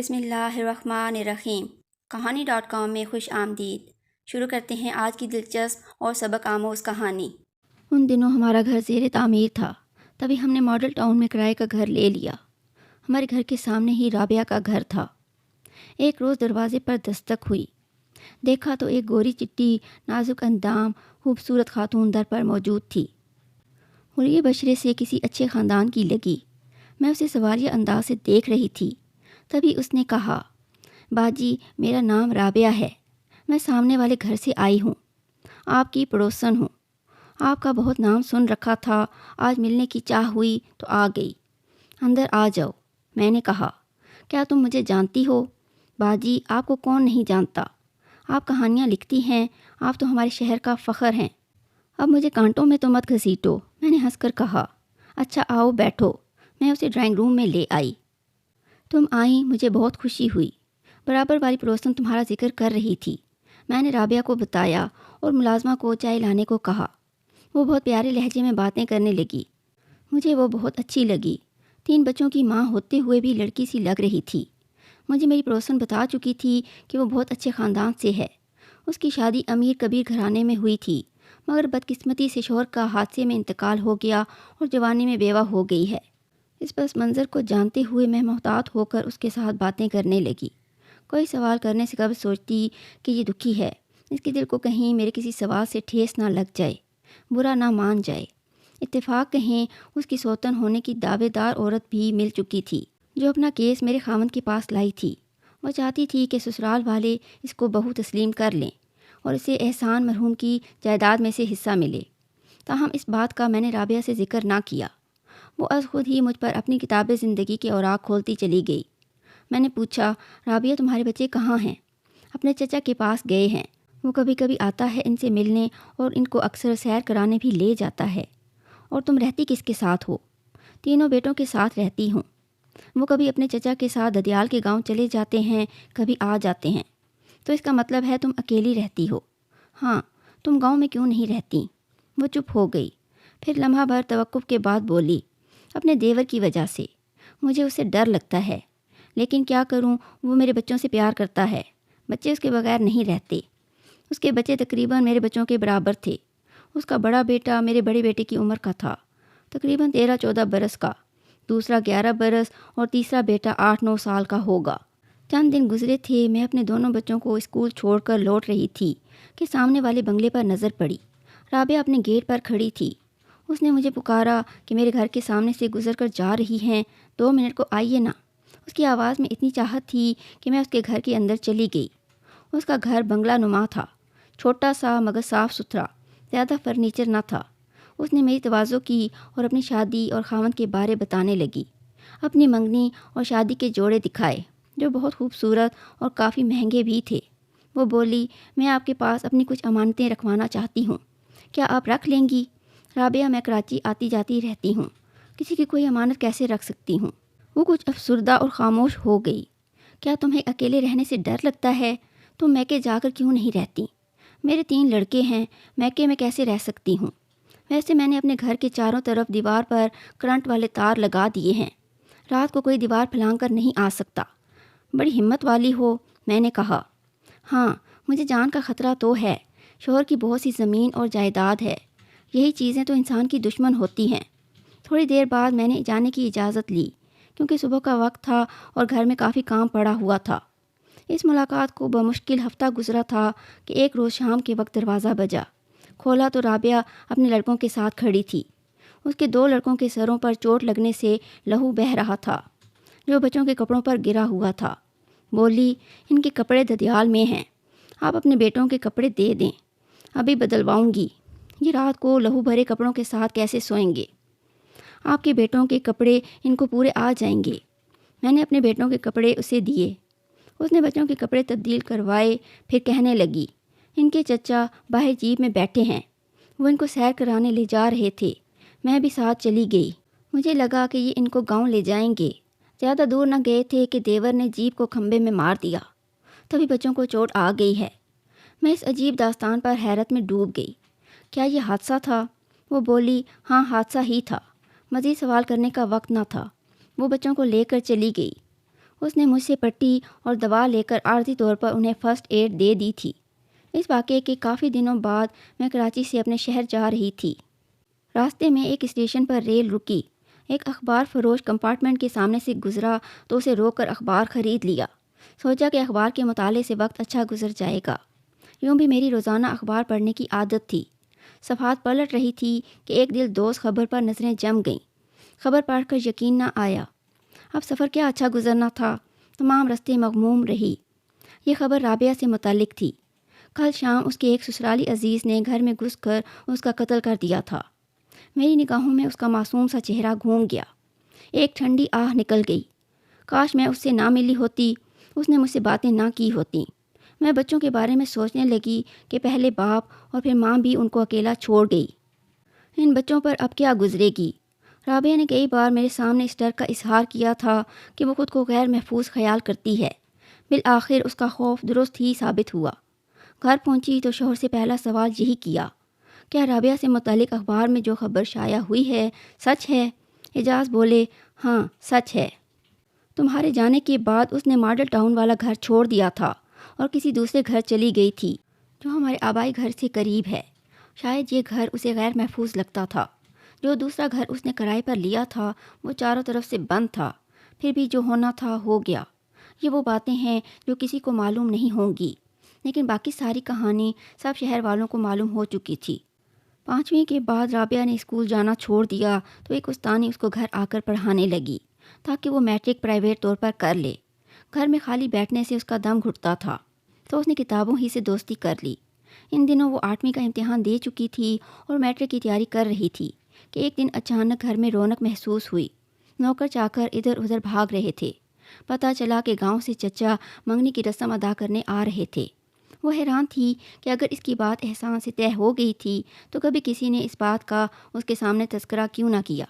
بسم اللہ الرحمن الرحیم کہانی.com میں خوش آمدید۔ شروع کرتے ہیں آج کی دلچسپ اور سبق آموز کہانی۔ ان دنوں ہمارا گھر زیر تعمیر تھا، تبھی ہم نے ماڈل ٹاؤن میں کرائے کا گھر لے لیا۔ ہمارے گھر کے سامنے ہی رابعہ کا گھر تھا۔ ایک روز دروازے پر دستک ہوئی، دیکھا تو ایک گوری چٹی نازک اندام خوبصورت خاتون در پر موجود تھی۔ حلیے بشرے سے کسی اچھے خاندان کی لگی۔ میں اسے سوالیہ انداز سے دیکھ رہی تھی، تبھی اس نے کہا، باجی میرا نام رابعہ ہے، میں سامنے والے گھر سے آئی ہوں، آپ کی پڑوسن ہوں، آپ کا بہت نام سن رکھا تھا، آج ملنے کی چاہ ہوئی تو آ گئی، اندر آ جاؤ۔ میں نے کہا، کیا تم مجھے جانتی ہو؟ باجی آپ کو کون نہیں جانتا، آپ کہانیاں لکھتی ہیں، آپ تو ہمارے شہر کا فخر ہیں، اب مجھے کانٹوں میں تو مت گھسیٹو۔ میں نے ہنس کر کہا، اچھا آؤ بیٹھو۔ میں اسے ڈرائنگ روم میں لے آئی۔ تم آئیں، مجھے بہت خوشی ہوئی، برابر والی پڑوسن تمہارا ذکر کر رہی تھی۔ میں نے رابعہ کو بتایا اور ملازمہ کو چائے لانے کو کہا۔ وہ بہت پیارے لہجے میں باتیں کرنے لگی، مجھے وہ بہت اچھی لگی، 3 بچوں کی ماں ہوتے ہوئے بھی لڑکی سی لگ رہی تھی۔ مجھے میری پڑوسن بتا چکی تھی کہ وہ بہت اچھے خاندان سے ہے، اس کی شادی امیر کبیر گھرانے میں ہوئی تھی، مگر بدقسمتی سے شوہر کا حادثے میں انتقال ہو گیا اور جوانی میں بیوہ ہو گئی ہے۔ اس پس منظر کو جانتے ہوئے میں محتاط ہو کر اس کے ساتھ باتیں کرنے لگی۔ کوئی سوال کرنے سے قبل سوچتی کہ یہ دکھی ہے، اس کے دل کو کہیں میرے کسی سوال سے ٹھیس نہ لگ جائے، برا نہ مان جائے۔ اتفاق کہیں اس کی سوتن ہونے کی دعوے دار عورت بھی مل چکی تھی، جو اپنا کیس میرے خاوند کے پاس لائی تھی۔ وہ چاہتی تھی کہ سسرال والے اس کو بہو تسلیم کر لیں اور اسے احسان مرحوم کی جائیداد میں سے حصہ ملے۔ تاہم اس بات کا میں نے رابعہ سے ذکر نہ کیا۔ وہ از خود ہی مجھ پر اپنی کتاب زندگی کے اوراق کھولتی چلی گئی۔ میں نے پوچھا، رابعہ تمہارے بچے کہاں ہیں؟ اپنے چچا کے پاس گئے ہیں، وہ کبھی کبھی آتا ہے ان سے ملنے اور ان کو اکثر سیر کرانے بھی لے جاتا ہے۔ اور تم رہتی کس کے ساتھ ہو؟ 3 بیٹوں کے ساتھ رہتی ہوں، وہ کبھی اپنے چچا کے ساتھ ددیال کے گاؤں چلے جاتے ہیں، کبھی آ جاتے ہیں۔ تو اس کا مطلب ہے تم اکیلی رہتی ہو؟ ہاں، تم گاؤں میں کیوں نہیں رہتی؟ وہ چپ ہو گئی، پھر لمحہ بھر توقف کے بعد بولی، اپنے دیور کی وجہ سے، مجھے اس سے ڈر لگتا ہے، لیکن کیا کروں، وہ میرے بچوں سے پیار کرتا ہے، بچے اس کے بغیر نہیں رہتے۔ اس کے بچے تقریباً میرے بچوں کے برابر تھے۔ اس کا بڑا بیٹا میرے بڑے بیٹے کی عمر کا تھا، تقریباً 13-14 برس کا، دوسرا 11 برس اور تیسرا بیٹا 8-9 سال کا ہوگا۔ چند دن گزرے تھے، میں اپنے دونوں بچوں کو اسکول چھوڑ کر لوٹ رہی تھی کہ سامنے والے بنگلے پر نظر پڑی۔ رابعہ اپنے گیٹ پر کھڑی تھی۔ اس نے مجھے پکارا کہ میرے گھر کے سامنے سے گزر کر جا رہی ہیں، 2 منٹ کو آئیے نا۔ اس کی آواز میں اتنی چاہت تھی کہ میں اس کے گھر کے اندر چلی گئی۔ اس کا گھر بنگلہ نما تھا، چھوٹا سا مگر صاف ستھرا، زیادہ فرنیچر نہ تھا۔ اس نے میری تواضع کی اور اپنی شادی اور خاوند کے بارے بتانے لگی۔ اپنی منگنی اور شادی کے جوڑے دکھائے جو بہت خوبصورت اور کافی مہنگے بھی تھے۔ وہ بولی، میں آپ کے پاس اپنی کچھ امانتیں رکھوانا چاہتی ہوں، کیا آپ رکھ لیں گی؟ رابعہ، میں کراچی آتی جاتی رہتی ہوں، کسی کی کوئی امانت کیسے رکھ سکتی ہوں؟ وہ کچھ افسردہ اور خاموش ہو گئی۔ کیا تمہیں اکیلے رہنے سے ڈر لگتا ہے؟ تم میکے جا کر کیوں نہیں رہتی؟ میرے 3 لڑکے ہیں، میکے میں کیسے رہ سکتی ہوں؟ ویسے میں نے اپنے گھر کے چاروں طرف دیوار پر کرنٹ والے تار لگا دیے ہیں، رات کو کوئی دیوار پھلانگ کر نہیں آ سکتا۔ بڑی ہمت والی ہو، میں نے کہا۔ ہاں، مجھے جان کا خطرہ تو ہے، شوہر کی بہت سی زمین اور جائیداد ہے، یہی چیزیں تو انسان کی دشمن ہوتی ہیں۔ تھوڑی دیر بعد میں نے جانے کی اجازت لی، کیونکہ صبح کا وقت تھا اور گھر میں کافی کام پڑا ہوا تھا۔ اس ملاقات کو بمشکل ہفتہ گزرا تھا کہ ایک روز شام کے وقت دروازہ بجا۔ کھولا تو رابعہ اپنے لڑکوں کے ساتھ کھڑی تھی۔ اس کے 2 لڑکوں کے سروں پر چوٹ لگنے سے لہو بہہ رہا تھا، جو بچوں کے کپڑوں پر گرا ہوا تھا۔ بولی، ان کے کپڑے ددیال میں ہیں، آپ اپنے بیٹوں کے کپڑے دے دیں، ابھی بدلواؤں گی، یہ رات کو لہو بھرے کپڑوں کے ساتھ کیسے سوئیں گے؟ آپ کے بیٹوں کے کپڑے ان کو پورے آ جائیں گے۔ میں نے اپنے بیٹوں کے کپڑے اسے دیے۔ اس نے بچوں کے کپڑے تبدیل کروائے، پھر کہنے لگی، ان کے چچا باہر جیپ میں بیٹھے ہیں، وہ ان کو سیر کرانے لے جا رہے تھے، میں بھی ساتھ چلی گئی۔ مجھے لگا کہ یہ ان کو گاؤں لے جائیں گے۔ زیادہ دور نہ گئے تھے کہ دیور نے جیپ کو کھمبے میں مار دیا، تبھی بچوں کو چوٹ آ گئی ہے۔ میں اس عجیب داستان پر حیرت میں ڈوب گئی۔ کیا یہ حادثہ تھا؟ وہ بولی، ہاں حادثہ ہی تھا، مزید سوال کرنے کا وقت نہ تھا۔ وہ بچوں کو لے کر چلی گئی۔ اس نے مجھ سے پٹی اور دوا لے کر عارضی طور پر انہیں فرسٹ ایڈ دے دی تھی۔ اس واقعے کے کافی دنوں بعد میں کراچی سے اپنے شہر جا رہی تھی۔ راستے میں ایک اسٹیشن پر ریل رکی۔ ایک اخبار فروش کمپارٹمنٹ کے سامنے سے گزرا تو اسے روک کر اخبار خرید لیا۔ سوچا کہ اخبار کے مطالعے سے وقت اچھا گزر جائے گا۔ یوں بھی میری روزانہ اخبار پڑھنے کی عادت تھی۔ صفحات پلٹ رہی تھی کہ ایک دل دوست خبر پر نظریں جم گئیں۔ خبر پڑھ کر یقین نہ آیا۔ اب سفر کیا اچھا گزرنا تھا۔ تمام رستے مغموم رہی۔ یہ خبر رابعہ سے متعلق تھی۔ کل شام اس کے ایک سسرالی عزیز نے گھر میں گھس کر اس کا قتل کر دیا تھا۔ میری نگاہوں میں اس کا معصوم سا چہرہ گھوم گیا۔ ایک ٹھنڈی آہ نکل گئی۔ کاش میں اس سے نہ ملی ہوتی، اس نے مجھ سے باتیں نہ کی ہوتیں۔ میں بچوں کے بارے میں سوچنے لگی کہ پہلے باپ اور پھر ماں بھی ان کو اکیلا چھوڑ گئی۔ ان بچوں پر اب کیا گزرے گی؟ رابعہ نے کئی بار میرے سامنے اس ڈر کا اظہار کیا تھا کہ وہ خود کو غیر محفوظ خیال کرتی ہے۔ بالآخر اس کا خوف درست ہی ثابت ہوا۔ گھر پہنچی تو شوہر سے پہلا سوال یہی کیا، کیا رابعہ سے متعلق اخبار میں جو خبر شائع ہوئی ہے سچ ہے؟ اعجاز بولے، ہاں سچ ہے۔ تمہارے جانے کے بعد اس نے ماڈل ٹاؤن والا گھر چھوڑ دیا تھا اور کسی دوسرے گھر چلی گئی تھی جو ہمارے آبائی گھر سے قریب ہے۔ شاید یہ گھر اسے غیر محفوظ لگتا تھا۔ جو دوسرا گھر اس نے کرائے پر لیا تھا وہ چاروں طرف سے بند تھا۔ پھر بھی جو ہونا تھا ہو گیا۔ یہ وہ باتیں ہیں جو کسی کو معلوم نہیں ہوں گی، لیکن باقی ساری کہانی سب شہر والوں کو معلوم ہو چکی تھی۔ 5ویں کے بعد رابعہ نے اسکول جانا چھوڑ دیا تو ایک استانی اس کو گھر آ کر پڑھانے لگی تاکہ وہ میٹرک پرائیویٹ طور پر کر لے۔ گھر میں خالی بیٹھنے سے اس کا دم گھٹتا تھا تو اس نے کتابوں ہی سے دوستی کر لی۔ ان دنوں وہ 8ویں کا امتحان دے چکی تھی اور میٹرک کی تیاری کر رہی تھی کہ ایک دن اچانک گھر میں رونق محسوس ہوئی۔ نوکر چاکر ادھر ادھر بھاگ رہے تھے۔ پتہ چلا کہ گاؤں سے چچا منگنی کی رسم ادا کرنے آ رہے تھے۔ وہ حیران تھی کہ اگر اس کی بات احسان سے طے ہو گئی تھی تو کبھی کسی نے اس بات کا اس کے سامنے تذکرہ کیوں نہ کیا۔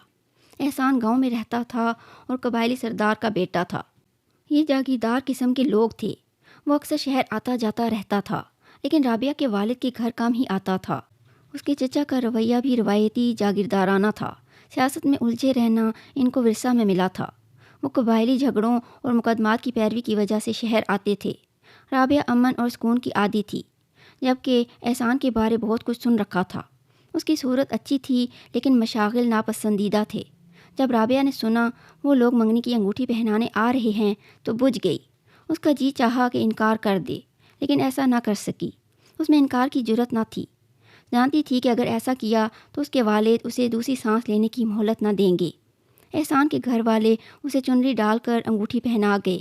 احسان گاؤں میں رہتا تھا اور قبائلی سردار کا بیٹا تھا۔ یہ جاگیردار قسم کے لوگ تھے۔ وہ اکثر شہر آتا جاتا رہتا تھا، لیکن رابعہ کے والد کے گھر کم ہی آتا تھا۔ اس کے چچا کا رویہ بھی روایتی جاگیردارانہ تھا۔ سیاست میں الجھے رہنا ان کو ورثہ میں ملا تھا۔ وہ قبائلی جھگڑوں اور مقدمات کی پیروی کی وجہ سے شہر آتے تھے۔ رابعہ امن اور سکون کی عادی تھی، جبکہ احسان کے بارے بہت کچھ سن رکھا تھا۔ اس کی صورت اچھی تھی لیکن مشاغل ناپسندیدہ تھے۔ جب رابعہ نے سنا وہ لوگ منگنی کی انگوٹھی پہنانے آ رہے ہیں تو بجھ گئی۔ اس کا جی چاہا کہ انکار کر دے، لیکن ایسا نہ کر سکی۔ اس میں انکار کی جرت نہ تھی۔ جانتی تھی کہ اگر ایسا کیا تو اس کے والد اسے دوسری سانس لینے کی مہلت نہ دیں گے۔ احسان کے گھر والے اسے چنری ڈال کر انگوٹھی پہنا گئے۔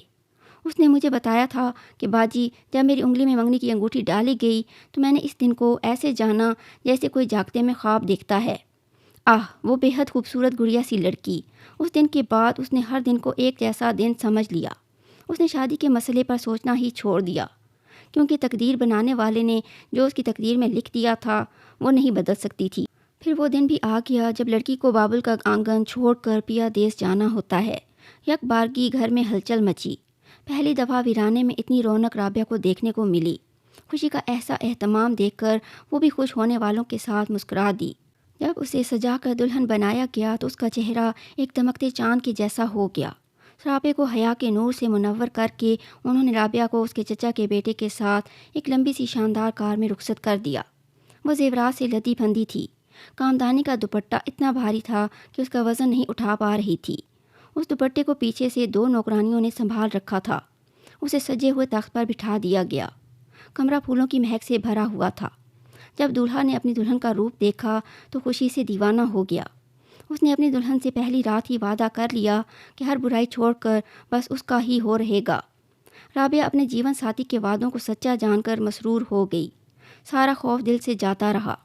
اس نے مجھے بتایا تھا کہ باجی جب میری انگلی میں منگنی کی انگوٹھی ڈالی گئی تو میں نے اس دن کو ایسے جانا جیسے کوئی جاگتے میں خواب دیکھتا ہے۔ وہ بے حد خوبصورت گڑیا سی لڑکی۔ اس دن کے بعد اس نے ہر دن کو ایک جیسا دن سمجھ لیا۔ اس نے شادی کے مسئلے پر سوچنا ہی چھوڑ دیا، کیونکہ تقدیر بنانے والے نے جو اس کی تقدیر میں لکھ دیا تھا وہ نہیں بدل سکتی تھی۔ پھر وہ دن بھی آ گیا جب لڑکی کو بابل کا آنگن چھوڑ کر پیا دیس جانا ہوتا ہے۔ یک بارگی گھر میں ہلچل مچی۔ پہلی دفعہ ویرانے میں اتنی رونق رابعہ کو دیکھنے کو ملی۔ خوشی کا ایسا اہتمام دیکھ کر وہ بھی خوش ہونے والوں کے ساتھ مسکرا دی۔ جب اسے سجا کر دلہن بنایا گیا تو اس کا چہرہ ایک دمکتے چاند کے جیسا ہو گیا۔ رابعہ کو حیا کے نور سے منور کر کے انہوں نے رابعہ کو اس کے چچا کے بیٹے کے ساتھ ایک لمبی سی شاندار کار میں رخصت کر دیا۔ وہ زیورات سے لدی پھندی تھی۔ کامدانی کا دوپٹہ اتنا بھاری تھا کہ اس کا وزن نہیں اٹھا پا رہی تھی۔ اس دوپٹے کو پیچھے سے 2 نوکرانیوں نے سنبھال رکھا تھا۔ اسے سجے ہوئے تخت پر بٹھا دیا گیا۔ کمرہ پھولوں کی مہک سے بھرا ہوا تھا۔ جب دولہا نے اپنی دلہن کا روپ دیکھا تو خوشی سے دیوانہ ہو گیا۔ اس نے اپنی دلہن سے پہلی رات ہی وعدہ کر لیا کہ ہر برائی چھوڑ کر بس اس کا ہی ہو رہے گا۔ رابعہ اپنے جیون ساتھی کے وعدوں کو سچا جان کر مسرور ہو گئی۔ سارا خوف دل سے جاتا رہا۔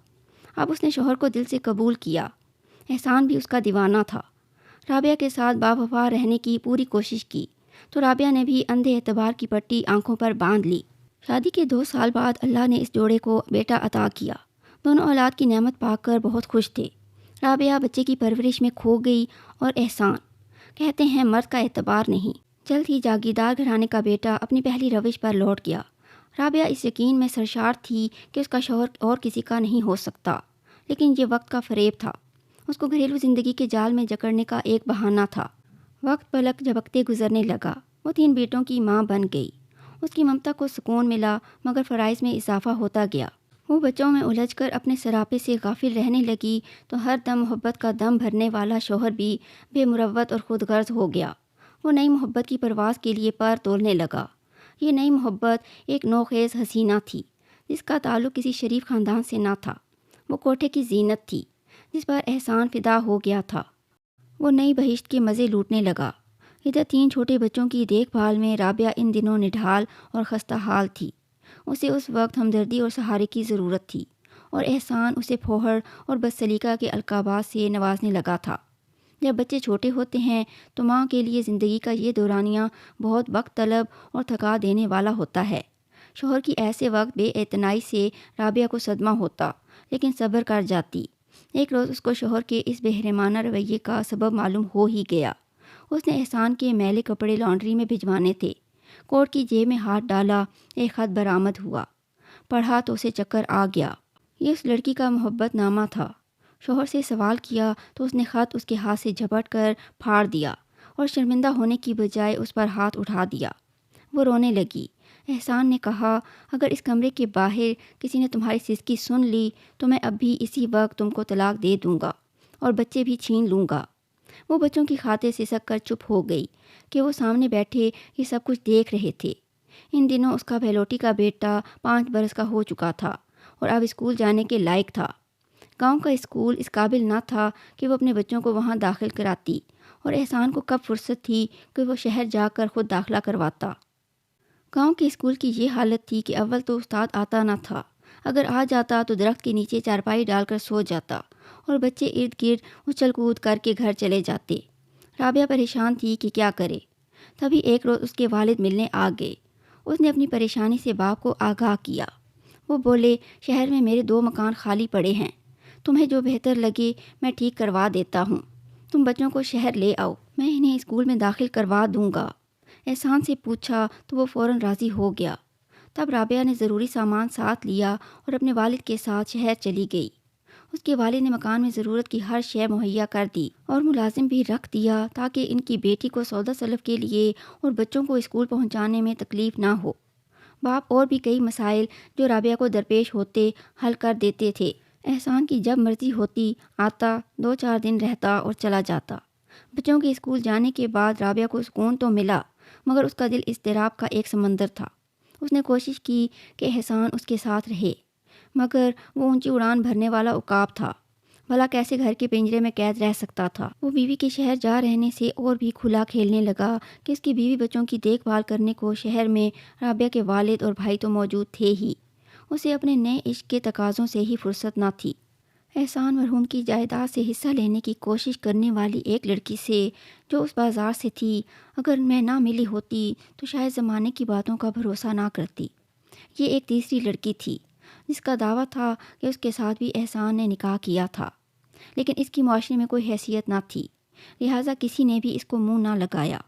اب اس نے شوہر کو دل سے قبول کیا۔ احسان بھی اس کا دیوانہ تھا۔ رابعہ کے ساتھ باوفا رہنے کی پوری کوشش کی تو رابعہ نے بھی اندھے اعتبار کی پٹی آنکھوں پر باندھ لی۔ شادی کے 2 سال بعد اللہ نے اس جوڑے کو بیٹا عطا کیا۔ دونوں اولاد کی نعمت پا کر بہت خوش تھے۔ رابعہ بچے کی پرورش میں کھو گئی اور احسان، کہتے ہیں مرد کا اعتبار نہیں۔ جلد ہی جاگیردار گھرانے کا بیٹا اپنی پہلی روش پر لوٹ گیا۔ رابعہ اس یقین میں سرشار تھی کہ اس کا شوہر اور کسی کا نہیں ہو سکتا، لیکن یہ وقت کا فریب تھا۔ اس کو گھریلو زندگی کے جال میں جکڑنے کا ایک بہانہ تھا۔ وقت پلک جھپکتے گزرنے لگا۔ وہ 3 بیٹوں کی ماں بن گئی۔ اس کی ممتا کو سکون ملا، مگر فرائض میں اضافہ ہوتا گیا۔ وہ بچوں میں الجھ کر اپنے سراپے سے غافل رہنے لگی تو ہر دم محبت کا دم بھرنے والا شوہر بھی بے مروت اور خود غرض ہو گیا۔ وہ نئی محبت کی پرواز کے لیے پر تولنے لگا۔ یہ نئی محبت ایک نوخیز حسینہ تھی جس کا تعلق کسی شریف خاندان سے نہ تھا۔ وہ کوٹھے کی زینت تھی جس پر احسان فدا ہو گیا تھا۔ وہ نئی بہشت کے مزے لوٹنے لگا۔ ادھر 3 چھوٹے بچوں کی دیکھ بھال میں رابعہ ان دنوں نڈھال اور خستہ حال تھی۔ اسے اس وقت ہمدردی اور سہارے کی ضرورت تھی، اور احسان اسے پھوہڑ اور بدسلیقہ کے القابات سے نوازنے لگا تھا۔ جب بچے چھوٹے ہوتے ہیں تو ماں کے لیے زندگی کا یہ دورانیہ بہت وقت طلب اور تھکا دینے والا ہوتا ہے۔ شوہر کی ایسے وقت بے اعتنائی سے رابعہ کو صدمہ ہوتا، لیکن صبر کر جاتی۔ ایک روز اس کو شوہر کے اس بہرمانہ رویے کا سبب معلوم ہو ہی گیا۔ اس نے احسان کے میلے کپڑے لانڈری میں بھجوانے تھے۔ کوٹ کی جیب میں ہاتھ ڈالا، ایک خط برآمد ہوا۔ پڑھا تو اسے چکر آ گیا۔ یہ اس لڑکی کا محبت نامہ تھا۔ شوہر سے سوال کیا تو اس نے خط اس کے ہاتھ سے جھپٹ کر پھاڑ دیا اور شرمندہ ہونے کی بجائے اس پر ہاتھ اٹھا دیا۔ وہ رونے لگی۔ احسان نے کہا، اگر اس کمرے کے باہر کسی نے تمہاری سسکی سن لی تو میں اب بھی اسی وقت تم کو طلاق دے دوں گا اور بچے بھی چھین لوں گا۔ وہ بچوں کی خاطر سسک کر چپ ہو گئی کہ وہ سامنے بیٹھے یہ سب کچھ دیکھ رہے تھے۔ ان دنوں اس کا بہلوٹی کا بیٹا 5 برس کا ہو چکا تھا اور اب اسکول جانے کے لائق تھا۔ گاؤں کا اسکول اس قابل نہ تھا کہ وہ اپنے بچوں کو وہاں داخل کراتی، اور احسان کو کب فرصت تھی کہ وہ شہر جا کر خود داخلہ کرواتا۔ گاؤں کے اسکول کی یہ حالت تھی کہ اول تو استاد آتا نہ تھا۔ اگر آ جاتا تو درخت کے نیچے چارپائی ڈال کر سو جاتا اور بچے ارد گرد اچھل کود کر کے گھر چلے جاتے۔ رابعہ پریشان تھی کہ کیا کرے۔ تبھی ایک روز اس کے والد ملنے آ گئے۔ اس نے اپنی پریشانی سے باپ کو آگاہ کیا۔ وہ بولے، شہر میں میرے 2 مکان خالی پڑے ہیں، تمہیں جو بہتر لگے میں ٹھیک کروا دیتا ہوں۔ تم بچوں کو شہر لے آؤ، میں انہیں اسکول میں داخل کروا دوں گا۔ احسان سے پوچھا تو وہ فوراً راضی ہو گیا۔ تب رابعہ نے ضروری سامان ساتھ لیا اور اپنے والد کے ساتھ شہر چلی گئی۔ اس کے والد نے مکان میں ضرورت کی ہر شے مہیا کر دی اور ملازم بھی رکھ دیا تاکہ ان کی بیٹی کو سودا سلف کے لیے اور بچوں کو اسکول پہنچانے میں تکلیف نہ ہو۔ باپ اور بھی کئی مسائل جو رابعہ کو درپیش ہوتے حل کر دیتے تھے۔ احسان کی جب مرضی ہوتی آتا، 2-4 دن رہتا اور چلا جاتا۔ بچوں کے اسکول جانے کے بعد رابعہ کو سکون تو ملا، مگر اس کا دل اضطراب کا ایک سمندر تھا۔ اس نے کوشش کی کہ احسان اس کے ساتھ رہے، مگر وہ اونچی اڑان بھرنے والا عقاب تھا۔ بھلا کیسے گھر کے پنجرے میں قید رہ سکتا تھا؟ وہ بیوی کے شہر جا رہنے سے اور بھی کھلا کھیلنے لگا کہ اس کی بیوی بچوں کی دیکھ بھال کرنے کو شہر میں رابعہ کے والد اور بھائی تو موجود تھے ہی۔ اسے اپنے نئے عشق کے تقاضوں سے ہی فرصت نہ تھی۔ احسان مرحوم کی جائیداد سے حصہ لینے کی کوشش کرنے والی ایک لڑکی سے جو اس بازار سے تھی اگر میں نہ ملی ہوتی تو شاید زمانے کی باتوں کا بھروسہ نہ کرتی۔ یہ ایک تیسری لڑکی تھی جس کا دعویٰ تھا کہ اس کے ساتھ بھی احسان نے نکاح کیا تھا، لیکن اس کی معاشرے میں کوئی حیثیت نہ تھی، لہٰذا کسی نے بھی اس کو منہ نہ لگایا۔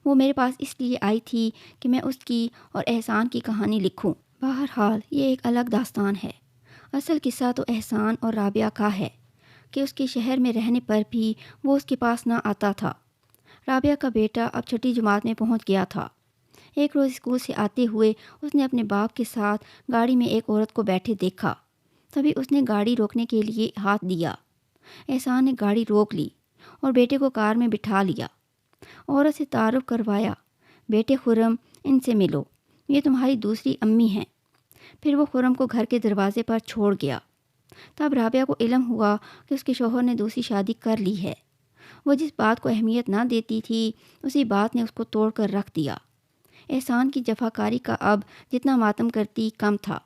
وہ میرے پاس اس لیے آئی تھی کہ میں اس کی اور احسان کی کہانی لکھوں۔ بہرحال یہ ایک الگ داستان ہے۔ اصل قصہ تو احسان اور رابعہ کا ہے کہ اس کے شہر میں رہنے پر بھی وہ اس کے پاس نہ آتا تھا۔ رابعہ کا بیٹا اب 6ٹھی جماعت میں پہنچ گیا تھا۔ ایک روز اسکول سے آتے ہوئے اس نے اپنے باپ کے ساتھ گاڑی میں ایک عورت کو بیٹھے دیکھا۔ تبھی اس نے گاڑی روکنے کے لیے ہاتھ دیا۔ احسان نے گاڑی روک لی اور بیٹے کو کار میں بٹھا لیا۔ عورت سے تعارف کروایا، بیٹے خرم، ان سے ملو، یہ تمہاری دوسری امی ہیں۔ پھر وہ خرم کو گھر کے دروازے پر چھوڑ گیا۔ تب رابعہ کو علم ہوا کہ اس کے شوہر نے دوسری شادی کر لی ہے۔ وہ جس بات کو اہمیت نہ دیتی تھی اسی بات نے اس کو توڑ کر رکھ دیا۔ احسان کی جفاکاری کا اب جتنا ماتم کرتی کم تھا۔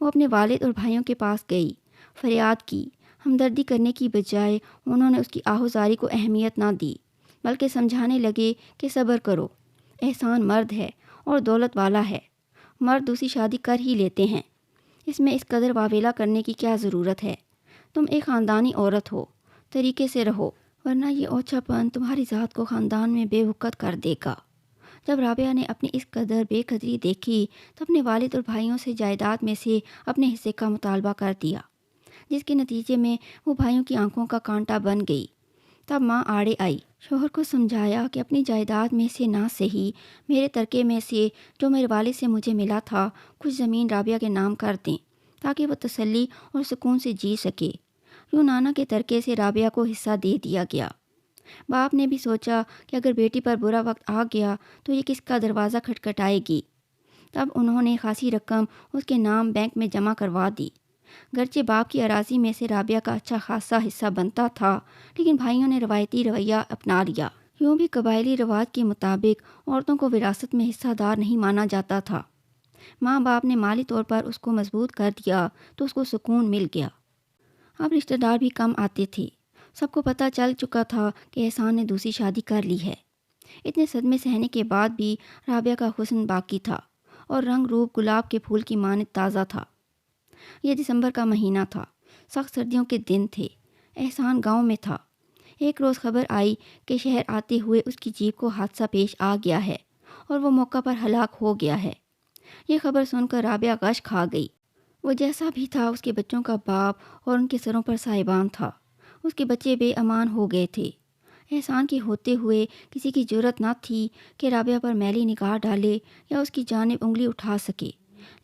وہ اپنے والد اور بھائیوں کے پاس گئی، فریاد کی۔ ہمدردی کرنے کی بجائے انہوں نے اس کی آہوزاری کو اہمیت نہ دی، بلکہ سمجھانے لگے کہ صبر کرو، احسان مرد ہے اور دولت والا ہے، مرد دوسری شادی کر ہی لیتے ہیں، اس میں اس قدر واویلا کرنے کی کیا ضرورت ہے؟ تم ایک خاندانی عورت ہو، طریقے سے رہو، ورنہ یہ اوچھا پن تمہاری ذات کو خاندان میں بے وقت کر دے گا۔ جب رابعہ نے اپنی اس قدر بے قدری دیکھی تو اپنے والد اور بھائیوں سے جائیداد میں سے اپنے حصے کا مطالبہ کر دیا، جس کے نتیجے میں وہ بھائیوں کی آنکھوں کا کانٹا بن گئی۔ تب ماں آڑے آئی۔ شوہر کو سمجھایا کہ اپنی جائیداد میں سے نہ صحیح میرے ترکے میں سے جو میرے والد سے مجھے ملا تھا کچھ زمین رابعہ کے نام کر دیں تاکہ وہ تسلی اور سکون سے جی سکے۔ یوں نانا کے ترکے سے رابعہ کو حصہ دے دیا گیا۔ باپ نے بھی سوچا کہ اگر بیٹی پر برا وقت آ گیا تو یہ کس کا دروازہ کھٹکھٹائے گی۔ تب انہوں نے خاصی رقم اس کے نام بینک میں جمع کروا دی۔ گرچہ باپ کی اراضی میں سے رابعہ کا اچھا خاصا حصہ بنتا تھا، لیکن بھائیوں نے روایتی رویہ اپنا لیا۔ یوں بھی قبائلی رواج کے مطابق عورتوں کو وراثت میں حصہ دار نہیں مانا جاتا تھا۔ ماں باپ نے مالی طور پر اس کو مضبوط کر دیا تو اس کو سکون مل گیا۔ اب رشتہ دار بھی کم آتے تھے۔ سب کو پتہ چل چکا تھا کہ احسان نے دوسری شادی کر لی ہے۔ اتنے صدمے سہنے کے بعد بھی رابعہ کا حسن باقی تھا اور رنگ روپ گلاب کے پھول کی مانند تازہ تھا۔ یہ دسمبر کا مہینہ تھا، سخت سردیوں کے دن تھے۔ احسان گاؤں میں تھا۔ ایک روز خبر آئی کہ شہر آتے ہوئے اس کی جیپ کو حادثہ پیش آ گیا ہے اور وہ موقع پر ہلاک ہو گیا ہے۔ یہ خبر سن کر رابعہ غش کھا گئی۔ وہ جیسا بھی تھا اس کے بچوں کا باپ اور ان کے سروں پر سائبان تھا۔ اس کے بچے بے امان ہو گئے تھے۔ احسان کے ہوتے ہوئے کسی کی جرأت نہ تھی کہ رابعہ پر میلی نگاہ ڈالے یا اس کی جانب انگلی اٹھا سکے،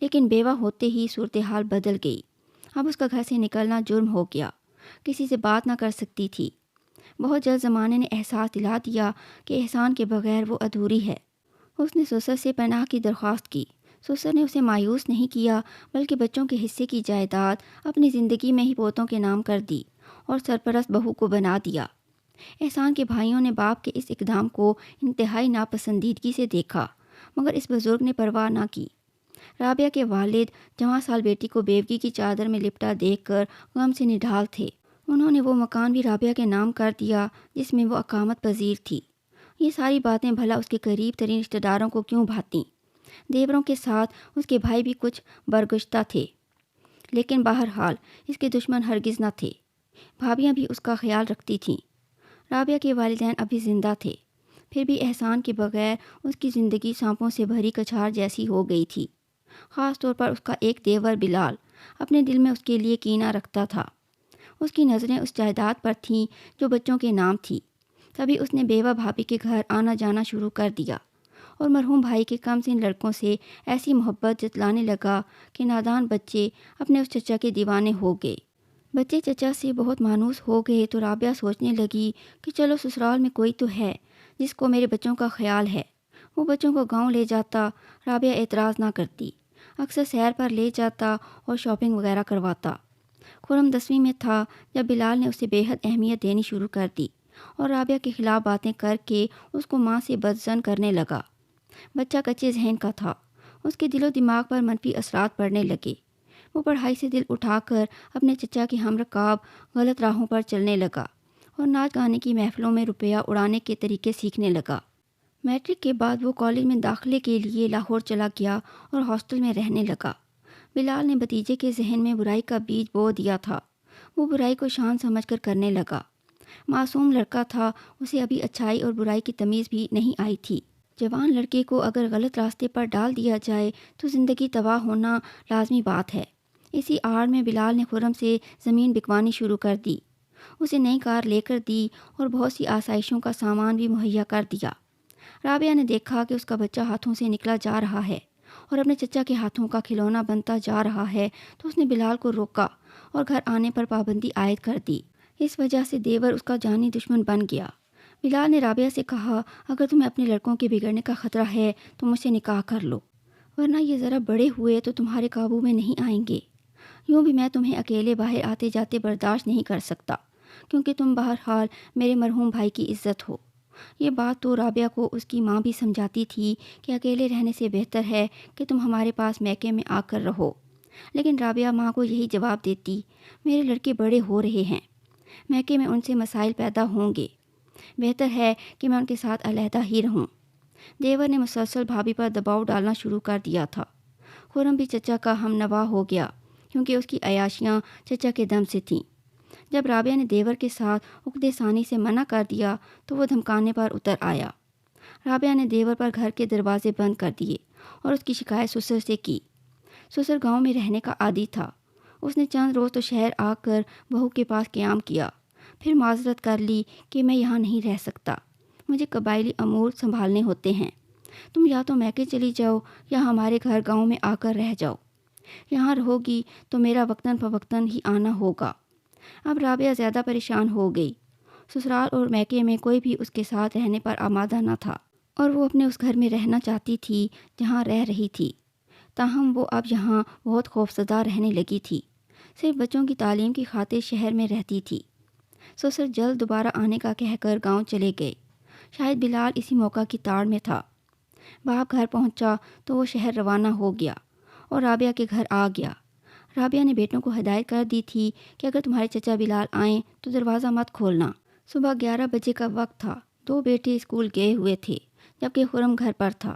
لیکن بیوہ ہوتے ہی صورتحال بدل گئی۔ اب اس کا گھر سے نکلنا جرم ہو گیا۔ کسی سے بات نہ کر سکتی تھی۔ بہت جلد زمانے نے احساس دلا دیا کہ احسان کے بغیر وہ ادھوری ہے۔ اس نے سسر سے پناہ کی درخواست کی۔ سسر نے اسے مایوس نہیں کیا بلکہ بچوں کے حصے کی جائیداد اپنی زندگی میں ہی پوتوں کے نام کر دی اور سرپرست بہو کو بنا دیا۔ احسان کے بھائیوں نے باپ کے اس اقدام کو انتہائی ناپسندیدگی سے دیکھا، مگر اس بزرگ نے پرواہ نہ کی۔ رابعہ کے والد جوان سال بیٹی کو بیوگی کی چادر میں لپٹا دیکھ کر غم سے نڈھال تھے۔ انہوں نے وہ مکان بھی رابعہ کے نام کر دیا جس میں وہ اقامت پذیر تھی۔ یہ ساری باتیں بھلا اس کے قریب ترین رشتہ داروں کو کیوں بھاتیں؟ دیوروں کے ساتھ اس کے بھائی بھی کچھ برگشتہ تھے، لیکن بہرحال اس کے دشمن ہرگز نہ تھے۔ بھابیاں بھی اس کا خیال رکھتی تھیں۔ رابعہ کے والدین ابھی زندہ تھے، پھر بھی احسان کے بغیر اس کی زندگی سانپوں سے بھری کچھار جیسی ہو گئی تھی۔ خاص طور پر اس کا ایک دیور بلال اپنے دل میں اس کے لیے کینہ رکھتا تھا۔ اس کی نظریں اس جائیداد پر تھیں جو بچوں کے نام تھی۔ تبھی اس نے بیوہ بھابھی کے گھر آنا جانا شروع کر دیا اور مرحوم بھائی کے کم سن لڑکوں سے ایسی محبت جتلانے لگا کہ نادان بچے اپنے اس چچا کے دیوانے ہو گئے۔ بچے چچا سے بہت مانوس ہو گئے تو رابعہ سوچنے لگی کہ چلو سسرال میں کوئی تو ہے جس کو میرے بچوں کا خیال ہے۔ وہ بچوں کو گاؤں لے جاتا، رابعہ اعتراض نہ کرتی، اکثر سیر پر لے جاتا اور شاپنگ وغیرہ کرواتا۔ خرم 10ویں میں تھا جب بلال نے اسے بے حد اہمیت دینی شروع کر دی اور رابعہ کے خلاف باتیں کر کے اس کو ماں سے بدظن کرنے لگا۔ بچہ کچے ذہن کا تھا، اس کے دل و دماغ پر منفی اثرات پڑنے لگے۔ وہ پڑھائی سے دل اٹھا کر اپنے چچا کے ہم رکاب غلط راہوں پر چلنے لگا اور ناچ گانے کی محفلوں میں روپیہ اڑانے کے طریقے سیکھنے لگا۔ میٹرک کے بعد وہ کالج میں داخلے کے لیے لاہور چلا گیا اور ہاسٹل میں رہنے لگا۔ بلال نے بھتیجے کے ذہن میں برائی کا بیج بو دیا تھا۔ وہ برائی کو شان سمجھ کر کرنے لگا۔ معصوم لڑکا تھا، اسے ابھی اچھائی اور برائی کی تمیز بھی نہیں آئی تھی۔ جوان لڑکے کو اگر غلط راستے پر ڈال دیا جائے تو زندگی تباہ ہونا لازمی بات ہے۔ اسی آڑ میں بلال نے خرم سے زمین بکوانی شروع کر دی۔ اسے نئی کار لے کر دی اور بہت سی آسائشوں کا سامان بھی مہیا کر دیا۔ رابعہ نے دیکھا کہ اس کا بچہ ہاتھوں سے نکلا جا رہا ہے اور اپنے چچا کے ہاتھوں کا کھلونا بنتا جا رہا ہے تو اس نے بلال کو روکا اور گھر آنے پر پابندی عائد کر دی۔ اس وجہ سے دیور اس کا جانی دشمن بن گیا۔ بلال نے رابعہ سے کہا، اگر تمہیں اپنے لڑکوں کے بگڑنے کا خطرہ ہے تو مجھ سے نکاح کر لو، ورنہ یہ ذرا بڑے ہوئے تو تمہارے قابو میں نہیں آئیں گے۔ یوں بھی میں تمہیں اکیلے باہر آتے جاتے برداشت نہیں کر سکتا، کیونکہ تم بہرحال میرے مرحوم بھائی کی عزت ہو۔ یہ بات تو رابعہ کو اس کی ماں بھی سمجھاتی تھی کہ اکیلے رہنے سے بہتر ہے کہ تم ہمارے پاس میکے میں آ کر رہو، لیکن رابعہ ماں کو یہی جواب دیتی، میرے لڑکے بڑے ہو رہے ہیں، میکے میں ان سے مسائل پیدا ہوں گے، بہتر ہے کہ میں ان کے ساتھ علیحدہ ہی رہوں۔ دیور نے مسلسل بھابھی پر دباؤ ڈالنا شروع کر دیا تھا۔ خرم بھی چچا کا ہم نوا ہو گیا کیونکہ اس کی عیاشیاں چچا کے دم سے تھیں۔ جب رابعہ نے دیور کے ساتھ عقدِ ثانی سے منع کر دیا تو وہ دھمکانے پر اتر آیا۔ رابعہ نے دیور پر گھر کے دروازے بند کر دیے اور اس کی شکایت سسر سے کی۔ سسر گاؤں میں رہنے کا عادی تھا۔ اس نے چند روز تو شہر آ کر بہو کے پاس قیام کیا، پھر معذرت کر لی کہ میں یہاں نہیں رہ سکتا، مجھے قبائلی امور سنبھالنے ہوتے ہیں۔ تم یا تو میکے چلی جاؤ یا ہمارے گھر گاؤں میں آ کر رہ جاؤ۔ یہاں رہو گی تو میرا وقتاً فوقتاً ہی آنا ہوگا۔ اب رابعہ زیادہ پریشان ہو گئی۔ سسرال اور میکے میں کوئی بھی اس کے ساتھ رہنے پر آمادہ نہ تھا اور وہ اپنے اس گھر میں رہنا چاہتی تھی جہاں رہ رہی تھی۔ تاہم وہ اب یہاں بہت خوفزدہ رہنے لگی تھی۔ صرف بچوں کی تعلیم کی خاطر شہر میں رہتی تھی۔ سسر جلد دوبارہ آنے کا کہہ کر گاؤں چلے گئے۔ شاید بلال اسی موقع کی تاڑ میں تھا۔ باپ گھر پہنچا تو وہ شہر روانہ ہو گیا اور رابعہ کے گھر آ گیا۔ رابعہ نے بیٹوں کو ہدایت کر دی تھی کہ اگر تمہارے چچا بلال آئیں تو دروازہ مت کھولنا۔ صبح 11 بجے کا وقت تھا۔ 2 بیٹے اسکول گئے ہوئے تھے جبکہ خرم گھر پر تھا۔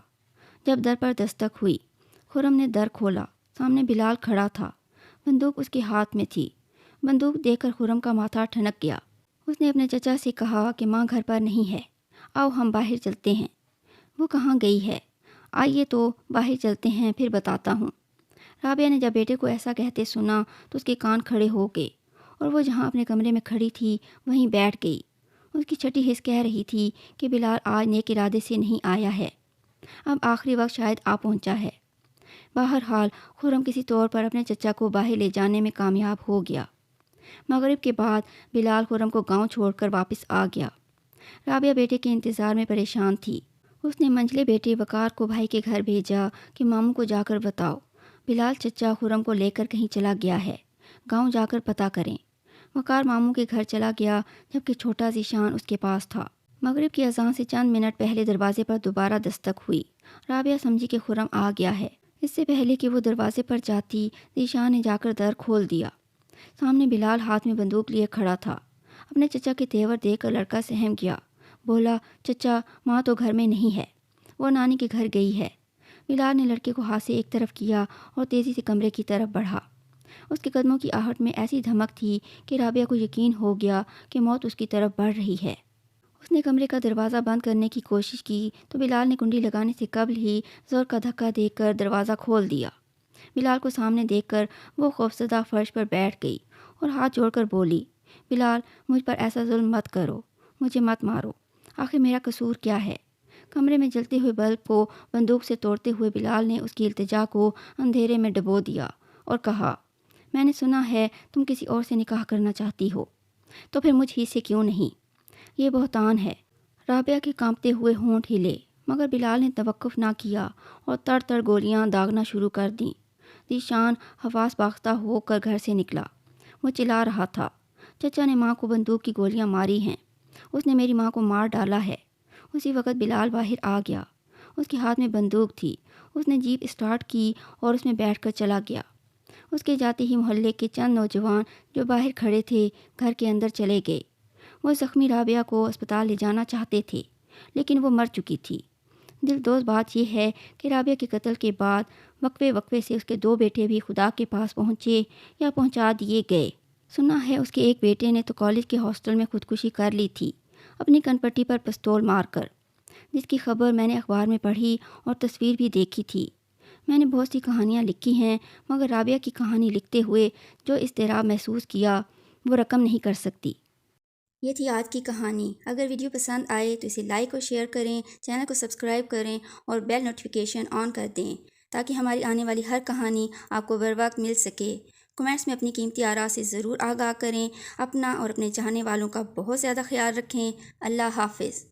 جب در پر دستک ہوئی، خرم نے در کھولا۔ سامنے بلال کھڑا تھا۔ بندوق اس کے ہاتھ میں تھی۔ بندوق دیکھ کر خرم کا ماتھا ٹھنک گیا۔ اس نے اپنے چچا سے کہا کہ ماں گھر پر نہیں ہے، آؤ ہم باہر چلتے ہیں۔ وہ کہاں گئی ہے؟ آئیے تو باہر چلتے ہیں، پھر بتاتا ہوں۔ رابعہ نے جب بیٹے کو ایسا کہتے سنا تو اس کے کان کھڑے ہو گئے اور وہ جہاں اپنے کمرے میں کھڑی تھی وہیں بیٹھ گئی۔ اس کی چھٹی حس کہہ رہی تھی کہ بلال آج نیک ارادے سے نہیں آیا ہے، اب آخری وقت شاید آ پہنچا ہے۔ بہرحال خرم کسی طور پر اپنے چچا کو باہر لے جانے میں کامیاب ہو گیا۔ مغرب کے بعد بلال خرم کو گاؤں چھوڑ کر واپس آ گیا۔ رابعہ بیٹے کے انتظار میں پریشان تھی۔ اس نے منجلے بیٹے وقار کو بھائی کے گھر بھیجا کہ ماموں کو جا کر بتاؤ بلال چچا خرم کو لے کر کہیں چلا گیا ہے، گاؤں جا کر پتہ کریں۔ وقار ماموں کے گھر چلا گیا جبکہ چھوٹا ذیشان اس کے پاس تھا۔ مغرب کی اذان سے چند منٹ پہلے دروازے پر دوبارہ دستک ہوئی۔ رابعہ سمجھی کہ خرم آ گیا ہے۔ اس سے پہلے کہ وہ دروازے پر جاتی، ذیشان نے جا کر در کھول دیا۔ سامنے بلال ہاتھ میں بندوق لیے کھڑا تھا۔ اپنے چچا کے تیور دیکھ کر لڑکا سہم گیا۔ بولا، چچا ماں تو گھر میں نہیں ہے، وہ نانی کے گھر گئی ہے۔ بلال نے لڑکے کو ہاتھ سے ایک طرف کیا اور تیزی سے کمرے کی طرف بڑھا۔ اس کے قدموں کی آہٹ میں ایسی دھمک تھی کہ رابعہ کو یقین ہو گیا کہ موت اس کی طرف بڑھ رہی ہے۔ اس نے کمرے کا دروازہ بند کرنے کی کوشش کی تو بلال نے کنڈی لگانے سے قبل ہی زور کا دھکا دے کر دروازہ کھول دیا۔ بلال کو سامنے دیکھ کر وہ خوفزدہ فرش پر بیٹھ گئی اور ہاتھ جوڑ کر بولی، بلال مجھ پر ایسا ظلم مت کرو، مجھے مت مارو، آخر میرا قصور کیا ہے؟ کمرے میں جلتے ہوئے بلب کو بندوق سے توڑتے ہوئے بلال نے اس کی التجا کو اندھیرے میں ڈبو دیا اور کہا، میں نے سنا ہے تم کسی اور سے نکاح کرنا چاہتی ہو، تو پھر مجھ ہی سے کیوں نہیں؟ یہ بہتان ہے۔ رابعہ کے کانپتے ہوئے ہونٹ ہلے مگر بلال نے توقف نہ کیا اور تڑ تڑ گولیاں داغنا شروع کر دیں۔ ذیشان حواس باختہ ہو کر گھر سے نکلا۔ وہ چلا رہا تھا، چچا نے ماں کو بندوق کی گولیاں ماری ہیں، اس نے میری ماں کو مار ڈالا ہے۔ اسی وقت بلال باہر آ گیا۔ اس کے ہاتھ میں بندوق تھی۔ اس نے جیپ اسٹارٹ کی اور اس میں بیٹھ کر چلا گیا۔ اس کے جاتے ہی محلے کے چند نوجوان جو باہر کھڑے تھے گھر کے اندر چلے گئے۔ وہ زخمی رابعہ کو اسپتال لے جانا چاہتے تھے لیکن وہ مر چکی تھی۔ دلدوز بات یہ ہے کہ رابعہ کے قتل کے بعد وقفے وقفے سے اس کے 2 بیٹے بھی خدا کے پاس پہنچے یا پہنچا دیے گئے۔ سنا ہے اس کے ایک بیٹے نے تو کالج کے ہاسٹل میں خودکشی کر لی تھی اپنی کن پٹی پر پستول مار کر، جس کی خبر میں نے اخبار میں پڑھی اور تصویر بھی دیکھی تھی۔ میں نے بہت سی کہانیاں لکھی ہیں مگر رابعہ کی کہانی لکھتے ہوئے جو اضطراب محسوس کیا وہ رقم نہیں کر سکتی۔ یہ تھی آج کی کہانی۔ اگر ویڈیو پسند آئے تو اسے لائک اور شیئر کریں، چینل کو سبسکرائب کریں اور بیل نوٹیفیکیشن آن کر دیں تاکہ ہماری آنے والی ہر کہانی آپ کو بر وقت مل سکے۔ کمنٹس میں اپنی قیمتی آراء سے ضرور آگاہ کریں۔ اپنا اور اپنے چاہنے والوں کا بہت زیادہ خیال رکھیں۔ اللہ حافظ۔